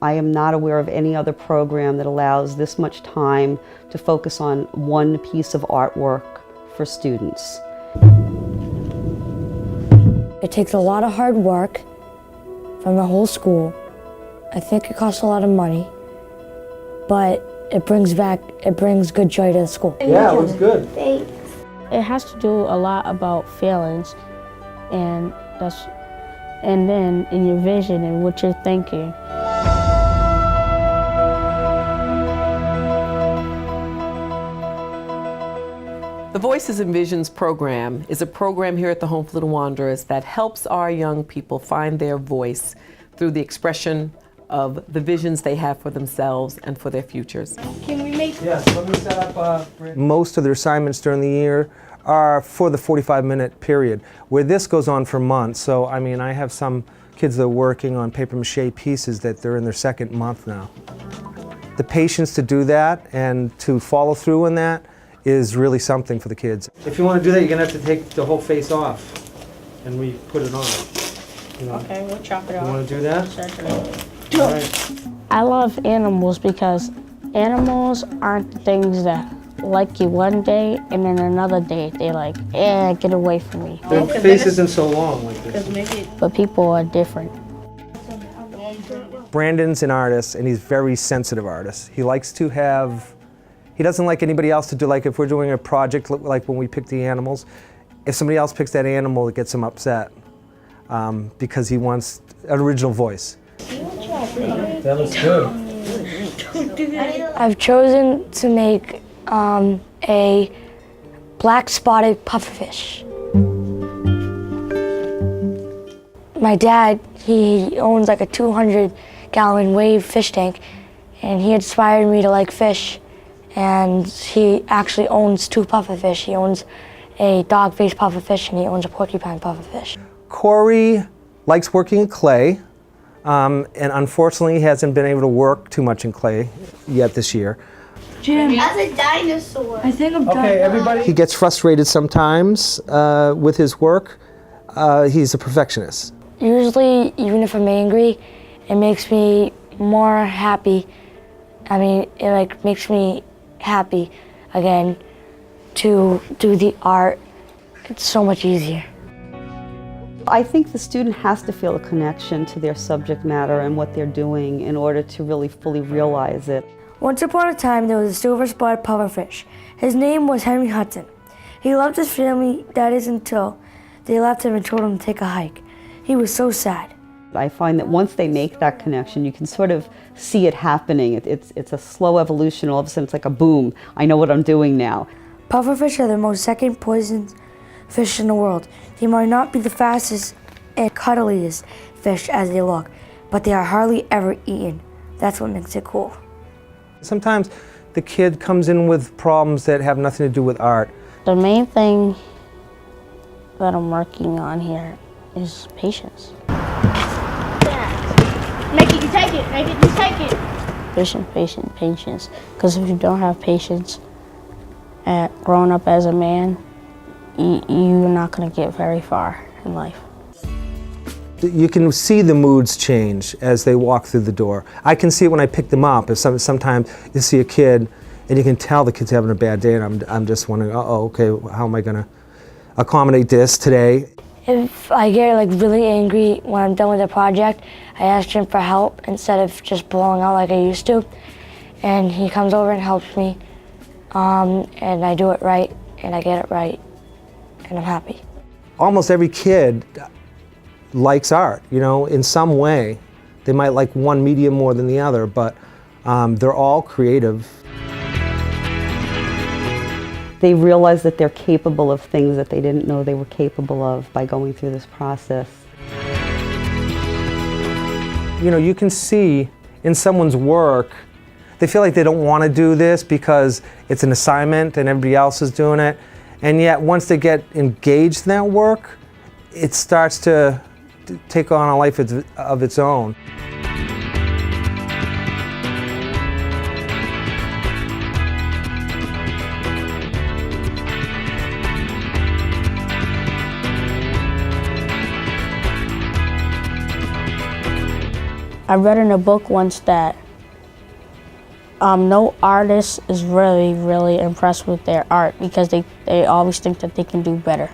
I am not aware of any other program that allows this much time to focus on one piece of artwork for students. It takes a lot of hard work from the whole school. I think it costs a lot of money, but it brings good joy to the school. Yeah, it was good. Thanks. It has to do a lot about feelings, and then in your vision and what you're thinking. The Voices and Visions program is a program here at the Home for Little Wanderers that helps our young people find their voice through the expression of the visions they have for themselves and for their futures. Can we make... Yes, let me set up... Most of their assignments during the year are for the 45-minute period, where this goes on for months. So, I mean, I have some kids that are working on papier-mâché pieces that they're in their second month now. The patience to do that and to follow through on that is really something for the kids. If you want to do that, you're going to have to take the whole face off and we put it on. You know? Okay, we'll chop it off. You want to do that? Certainly. All right. I love animals because animals aren't the things that like you one day and then another day they like, get away from me. Their face isn't so long like this. But people are different. Brandon's an artist and he's a very sensitive artist. He likes to have, he doesn't like anybody else to do, like if we're doing a project like when we pick the animals, if somebody else picks that animal, it gets him upset because he wants an original voice. That looks good. I've chosen to make a black spotted pufferfish. My dad, he owns like a 200-gallon wave fish tank, and he inspired me to like fish. And he actually owns two pufferfish. He owns a dog-faced pufferfish and he owns a porcupine pufferfish. Corey likes working in clay, and unfortunately he hasn't been able to work too much in clay yet this year. Jim, that's a dinosaur. I think I'm Okay, everybody. He gets frustrated sometimes with his work. He's a perfectionist. Usually, even if I'm angry, it makes me more happy. I mean, it like makes me happy again to do the art. It's so much easier. I think the student has to feel a connection to their subject matter and what they're doing in order to really fully realize it. Once upon a time, there was a silver-spotted pufferfish. His name was Henry Hudson. He loved his family, that is, until they left him and told him to take a hike. He was so sad. I find that once they make that connection, you can sort of see it happening. It's a slow evolution. All of a sudden, it's like a boom. I know what I'm doing now. Pufferfish are the most second poisoned fish in the world. They might not be the fastest and cuddliest fish as they look, but they are hardly ever eaten. That's what makes it cool. Sometimes the kid comes in with problems that have nothing to do with art. The main thing that I'm working on here is patience. Make it, you take it. Make it, you take it. Patience. Because if you don't have patience at growing up as a man, you're not going to get very far in life. You can see the moods change as they walk through the door. I can see it when I pick them up. Sometimes you see a kid and you can tell the kid's having a bad day, and I'm just wondering, okay, how am I going to accommodate this today? If I get like really angry when I'm done with a project, I ask him for help instead of just blowing out like I used to. And he comes over and helps me, and I do it right, and I get it right, and I'm happy. Almost every kid likes art, you know, in some way. They might like one medium more than the other, but they're all creative. They realize that they're capable of things that they didn't know they were capable of by going through this process. You know, you can see in someone's work, they feel like they don't want to do this because it's an assignment and everybody else is doing it. And yet, once they get engaged in that work, it starts to take on a life of its own. I read in a book once that no artist is really, really impressed with their art because they always think that they can do better.